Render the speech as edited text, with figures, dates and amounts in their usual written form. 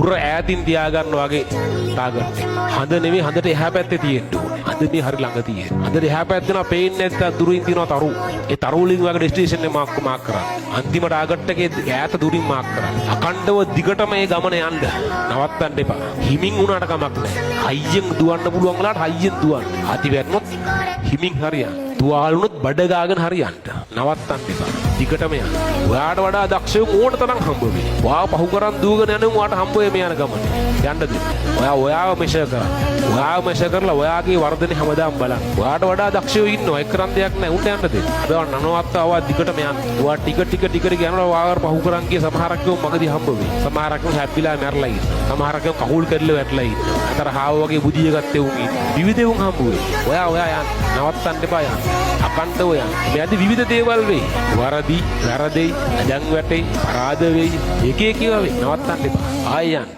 උර ඈතින් තියාගන්න වගේ තාගන්න. හඳ නෙමෙයි හඳට එහා පැත්තේ තියෙන්න ඕනේ. හඳ මේ හරි ළඟ තියෙන. හඳට එහා පැත්තේ නා පේන්නේ නැත්නම් දුරින් තියෙනවා තරු. ඒ තරු වලින් වගේ ඩෙස්ටිනේෂන් එක මාක් කරන්න. අන්තිම ටාගට් එකේ ඈත දුරින් මාක් කරන්න. අකණ්ඩව දිගටම මේ ගමන යන්න. නවත්තන්න එපා. හිමින් වුණාට කමක් නැහැ. හයියෙන් දුවන්න පුළුවන් වෙලාවට හයියෙන් දුවන්න. අති වැටුනොත් හිමින් හරියන්න. තුවාලුනොත් බඩ ගාගෙන හරියන්න. නවත්තන්න එපා. දිගටම යන්න. ඔයාට වඩා දක්ෂයෝ ඕන තරම් හම්බ වෙයි. ඔයා පහු කරන් දුවගෙන යන ඔයාට හම්බ වෙයි යන ගමන. යන්න දෙන්න. ඔයාව මෙෂර් කරන්න. ඔයාව මෙෂර් කරලා ඔයාගේ වර්ධනේ හැමදාම බලන්න. ඔයාට වඩා දක්ෂයෝ ඉන්නවා. එක් කරන් දෙයක් නැහැ. උන්ට යන්න දෙන්න. හැබැයි නනවත්තව දිගටම යන්න. ඔයා ටික යනවා ඔයාව පහු කරන් ගිය සමහරක් යෝ මගදී හම්බ වෙයි. සමහරක් යෝ හැප්පිලා මැරලා ඉන්නවා. සමහරක් යෝ කහුල් කරලා වැටලා ඉන්නවා. අතර හාව වගේ බුදිය ගත්තේ උන් ඉන්නවා. විවිධ උන් හම්බ වෙයි. ඔයා යන්න. නවත්තන්න එපා යන්න. අකණ්ඩව යන්න. මේ අද විවිධ දේවල් වෙයි. වැරදෙයි, දැන් වැටෙයි, පරාද වෙයි. එක එක ඒවා වෙයි. නවත්තන්න එපා. ආයෙ යන්න.